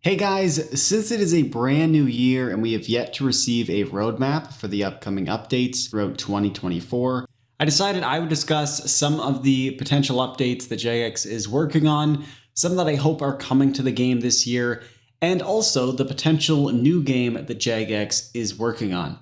Hey guys, since it is a brand new year and we have yet to receive a roadmap for the upcoming updates throughout 2024, I decided I would discuss some of the potential updates that Jagex is working on, some that I hope are coming to the game this year, and also the potential new game that Jagex is working on.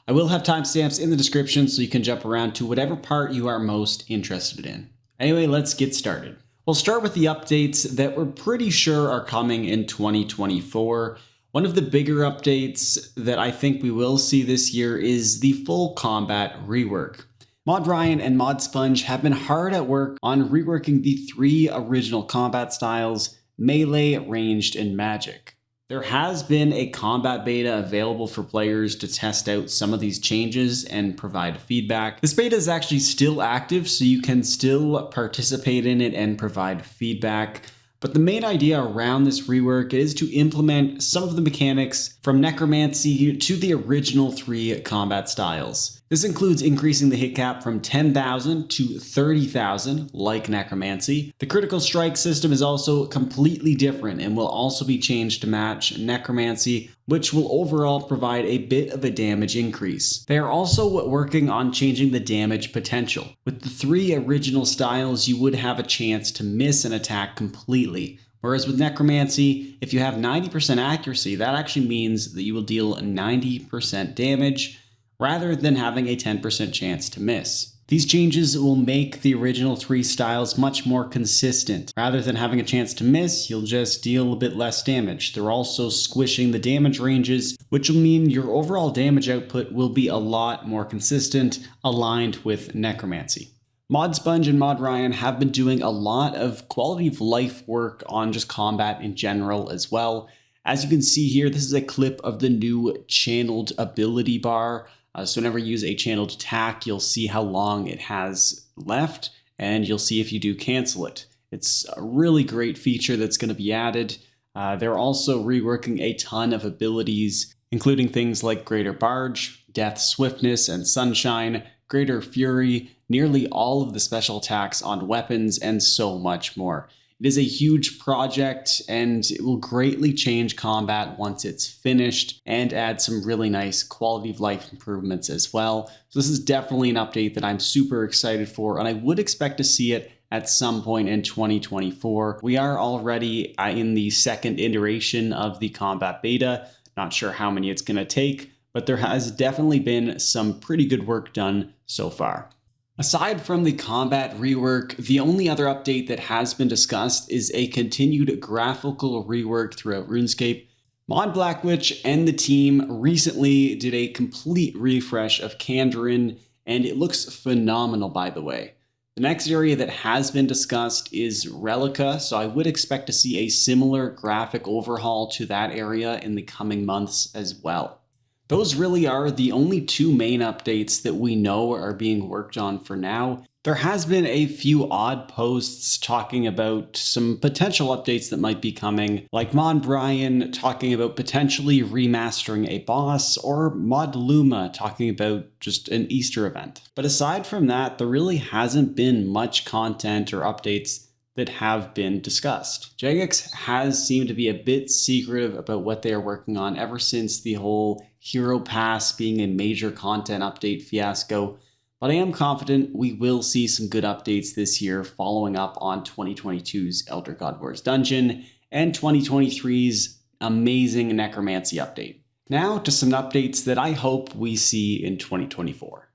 I will have timestamps in the description so you can jump around to whatever part you are most interested in. Anyway, let's get started. We'll start with the updates that we're pretty sure are coming in 2024. One of the bigger updates that I think we will see this year is the full combat rework. Mod Ryan and Mod Sponge have been hard at work on reworking the three original combat styles: melee, ranged, and magic. There has been a combat beta available for players to test out some of these changes and provide feedback. This beta is actually still active, so you can still participate in it and provide feedback. But the main idea around this rework is to implement some of the mechanics from Necromancy to the original three combat styles. This includes increasing the hit cap from 10,000 to 30,000, like Necromancy. The critical strike system is also completely different and will also be changed to match Necromancy, which will overall provide a bit of a damage increase. They are also working on changing the damage potential. With the three original styles, you would have a chance to miss an attack completely. Whereas with Necromancy, if you have 90% accuracy, that actually means that you will deal 90% damage, rather than having a 10% chance to miss. These changes will make the original three styles much more consistent. Rather than having a chance to miss, you'll just deal a bit less damage. They're also squishing the damage ranges, which will mean your overall damage output will be a lot more consistent, aligned with Necromancy. Mod Sponge and Mod Ryan have been doing a lot of quality of life work on just combat in general as well. As you can see here, this is a clip of the new channeled ability bar. So whenever you use a channeled attack, you'll see how long it has left, and you'll see if you do cancel it. It's a really great feature that's going to be added. They're also reworking a ton of abilities, including things like Greater Barge, Death Swiftness and Sunshine, Greater Fury, nearly all of the special attacks on weapons, and so much more. It is a huge project, and it will greatly change combat once it's finished and add some really nice quality of life improvements as well. So this is definitely an update that I'm super excited for, and I would expect to see it at some point in 2024. We are already in the second iteration of the combat beta. Not sure how many it's going to take, but there has definitely been some pretty good work done so far. Aside from the combat rework, the only other update that has been discussed is a continued graphical rework throughout RuneScape. Mod Blackwitch and the team recently did a complete refresh of Kandarin, and it looks phenomenal, by the way. The next area that has been discussed is Relica, so I would expect to see a similar graphic overhaul to that area in the coming months as well. Those really are the only two main updates that we know are being worked on for now. There has been a few odd posts talking about some potential updates that might be coming, like Mod Brian talking about potentially remastering a boss, or Mod Luma talking about just an Easter event. But aside from that, there really hasn't been much content or updates that have been discussed. Jagex has seemed to be a bit secretive about what they are working on ever since the whole Hero Pass being a major content update fiasco, but I am confident we will see some good updates this year following up on 2022's Elder God Wars Dungeon and 2023's amazing Necromancy update. Now to some updates that I hope we see in 2024.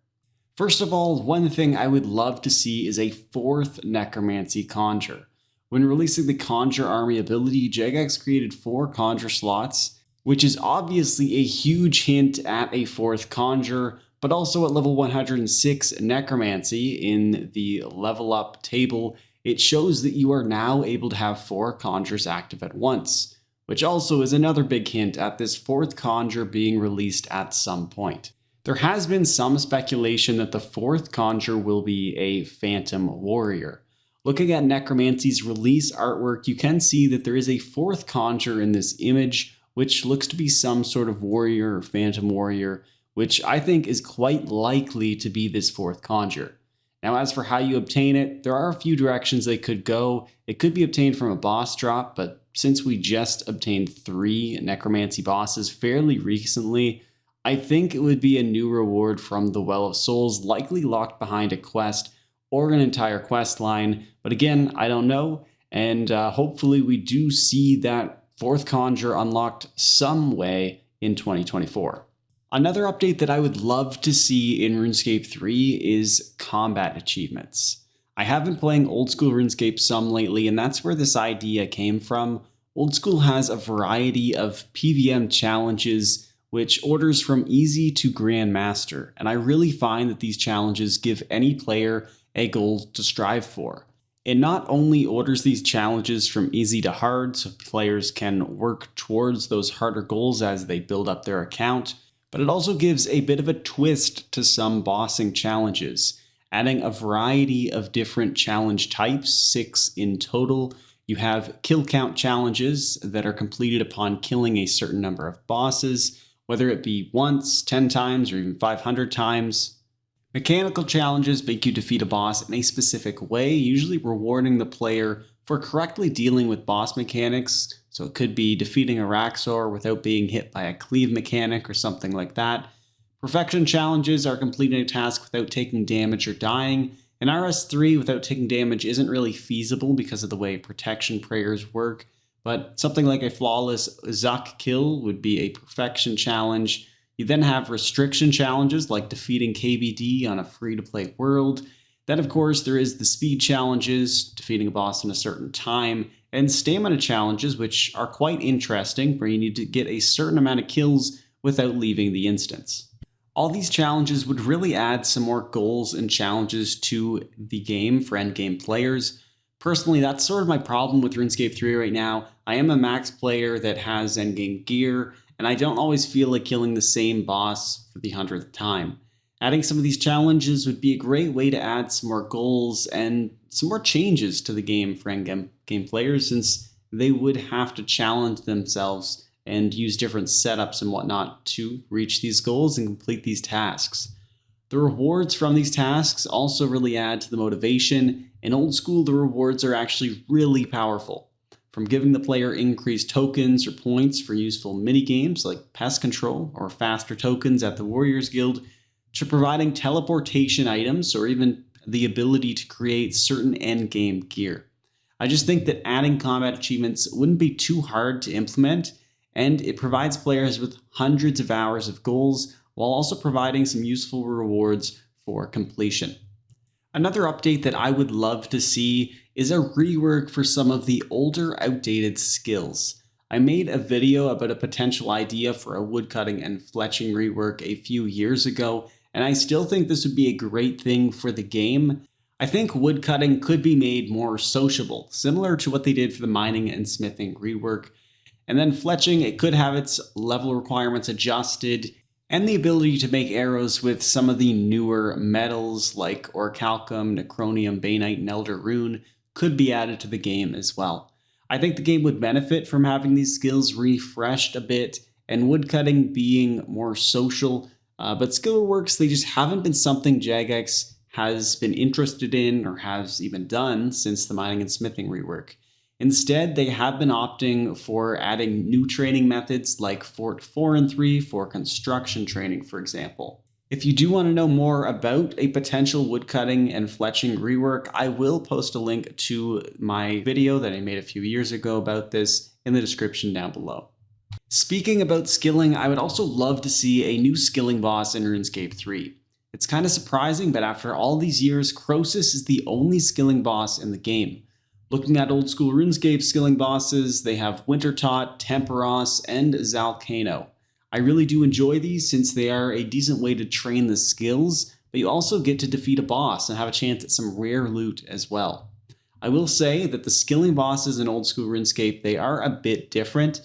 First of all, one thing I would love to see is a fourth Necromancy Conjure. When releasing the Conjure Army ability, Jagex created 4 Conjure slots, which is obviously a huge hint at a fourth Conjure, but also at level 106 Necromancy in the level up table, it shows that you are now able to have 4 Conjures active at once, which also is another big hint at this fourth Conjure being released at some point. There has been some speculation that the fourth Conjure will be a Phantom Warrior. Looking at Necromancy's release artwork, you can see that there is a fourth Conjure in this image, which looks to be some sort of warrior or Phantom Warrior, which I think is quite likely to be this fourth Conjure. Now, as for how you obtain it, there are a few directions they could go. It could be obtained from a boss drop, but since we just obtained 3 Necromancy bosses fairly recently, I think it would be a new reward from the Well of Souls, likely locked behind a quest or an entire quest line. But again, I don't know, and hopefully we do see that 4th Conjure unlocked some way in 2024. Another update that I would love to see in RuneScape 3 is combat achievements. I have been playing old school RuneScape some lately, and that's where this idea came from. Old school has a variety of PVM challenges, which orders from easy to grandmaster, and I really find that these challenges give any player a goal to strive for. It not only orders these challenges from easy to hard, so players can work towards those harder goals as they build up their account, but it also gives a bit of a twist to some bossing challenges, adding a variety of different challenge types, 6 in total. You have kill count challenges that are completed upon killing a certain number of bosses, whether it be once, 10 times, or even 500 times. Mechanical challenges make you defeat a boss in a specific way, usually rewarding the player for correctly dealing with boss mechanics. So it could be defeating a Raxor without being hit by a cleave mechanic or something like that. Perfection challenges are completing a task without taking damage or dying. And RS3 without taking damage isn't really feasible because of the way protection prayers work, but something like a flawless Zuck kill would be a perfection challenge. You then have restriction challenges like defeating KBD on a free-to-play world. Then of course there is the speed challenges, defeating a boss in a certain time, and stamina challenges, which are quite interesting, where you need to get a certain amount of kills without leaving the instance. All these challenges would really add some more goals and challenges to the game for endgame players. Personally, that's sort of my problem with RuneScape 3 right now. I am a max player that has endgame gear, and I don't always feel like killing the same boss for the 100th time. Adding some of these challenges would be a great way to add some more goals and some more changes to the game for endgame players, since they would have to challenge themselves and use different setups and whatnot to reach these goals and complete these tasks. The rewards from these tasks also really add to the motivation. In old school, the rewards are actually really powerful. From giving the player increased tokens or points for useful mini-games like pest control or faster tokens at the Warriors Guild, to providing teleportation items or even the ability to create certain endgame gear. I just think that adding combat achievements wouldn't be too hard to implement, and it provides players with hundreds of hours of goals while also providing some useful rewards for completion. Another update that I would love to see is a rework for some of the older, outdated skills. I made a video about a potential idea for a woodcutting and fletching rework a few years ago, and I still think this would be a great thing for the game. I think woodcutting could be made more sociable, similar to what they did for the mining and smithing rework. And then fletching, it could have its level requirements adjusted, and the ability to make arrows with some of the newer metals like orichalcum, necronium, bainite, and elder rune could be added to the game as well. I think the game would benefit from having these skills refreshed a bit, and woodcutting being more social. But skill reworks, they just haven't been something Jagex has been interested in or has even done since the mining and smithing rework. Instead, they have been opting for adding new training methods like Fort 4 and 3 for construction training, for example. If you do want to know more about a potential woodcutting and fletching rework, I will post a link to my video that I made a few years ago about this in the description down below. Speaking about skilling, I would also love to see a new skilling boss in RuneScape 3. It's kind of surprising, but after all these years, Croesus is the only skilling boss in the game. Looking at old school RuneScape skilling bosses, they have Wintertot, Temperos, and Zalcano. I really do enjoy these since they are a decent way to train the skills, but you also get to defeat a boss and have a chance at some rare loot as well. I will say that the skilling bosses in old school RuneScape, they are a bit different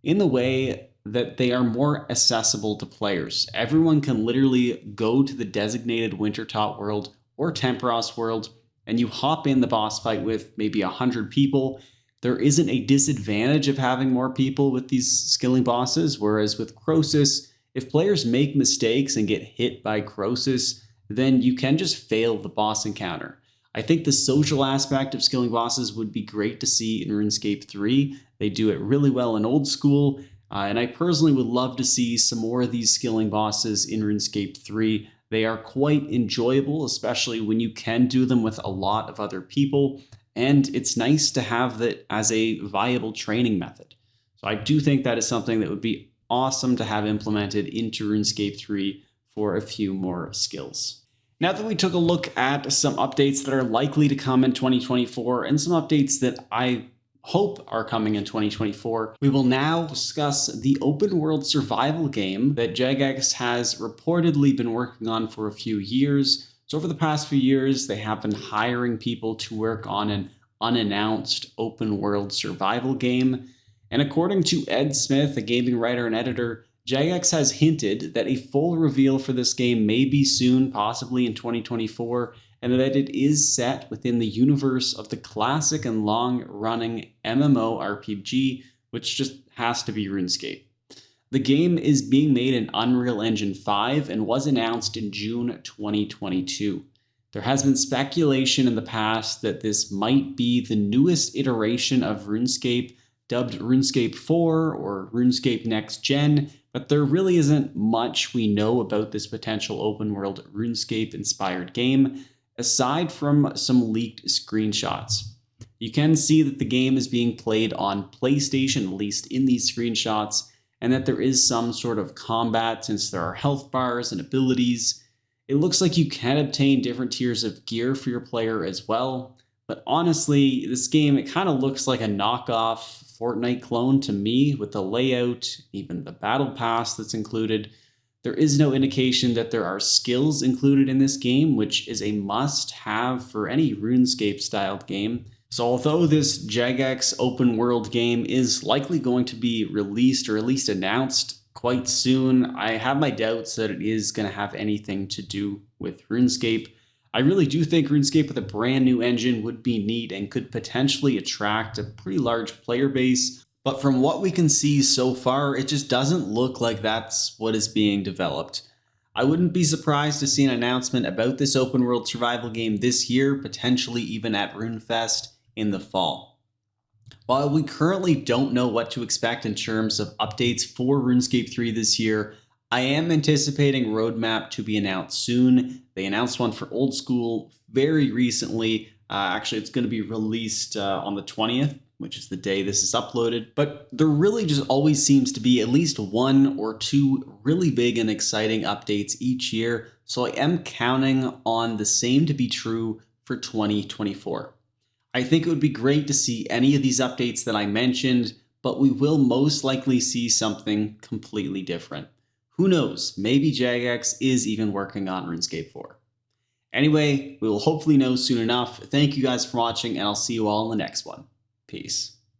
in the way that they are more accessible to players. Everyone can literally go to the designated Wintertot world or Temperos world, and you hop in the boss fight with maybe 100 people. There isn't a disadvantage of having more people with these skilling bosses, whereas with Croesus, if players make mistakes and get hit by Croesus, then you can just fail the boss encounter. I think the social aspect of skilling bosses would be great to see in RuneScape 3, They do it really well in old school, and I personally would love to see some more of these skilling bosses in RuneScape 3. They are quite enjoyable, especially when you can do them with a lot of other people, and it's nice to have that as a viable training method. So I do think that is something that would be awesome to have implemented into RuneScape 3 for a few more skills. Now that we took a look at some updates that are likely to come in 2024 and some updates that I hope are coming in 2024, we will now discuss the open world survival game that Jagex has reportedly been working on for a few years. So over the past few years, they have been hiring people to work on an unannounced open world survival game. And according to Ed Smith, a gaming writer and editor, Jagex has hinted that a full reveal for this game may be soon, possibly in 2024, and that it is set within the universe of the classic and long-running MMORPG, which just has to be RuneScape. The game is being made in Unreal Engine 5 and was announced in June 2022. There has been speculation in the past that this might be the newest iteration of RuneScape, dubbed RuneScape 4 or RuneScape NextGen, but there really isn't much we know about this potential open-world RuneScape-inspired game, aside from some leaked screenshots. You can see that the game is being played on PlayStation, at least in these screenshots, and that there is some sort of combat since there are health bars and abilities. It looks like you can obtain different tiers of gear for your player as well, but honestly, this game, it kind of looks like a knockoff Fortnite clone to me with the layout, even the battle pass that's included. There is no indication that there are skills included in this game, which is a must-have for any RuneScape-styled game. So although this Jagex open world game is likely going to be released or at least announced quite soon, I have my doubts that it is going to have anything to do with RuneScape. I really do think RuneScape with a brand new engine would be neat and could potentially attract a pretty large player base. But from what we can see so far, it just doesn't look like that's what is being developed. I wouldn't be surprised to see an announcement about this open world survival game this year, potentially even at RuneFest in the fall. While we currently don't know what to expect in terms of updates for RuneScape 3 this year, I am anticipating roadmap to be announced soon. They announced one for old school very recently. Actually, it's going to be released on the 20th, which is the day this is uploaded. But there really just always seems to be at least one or two really big and exciting updates each year. So I am counting on the same to be true for 2024. I think it would be great to see any of these updates that I mentioned, but we will most likely see something completely different. Who knows, maybe Jagex is even working on RuneScape 4. Anyway, we will hopefully know soon enough. Thank you guys for watching, and I'll see you all in the next one. Peace.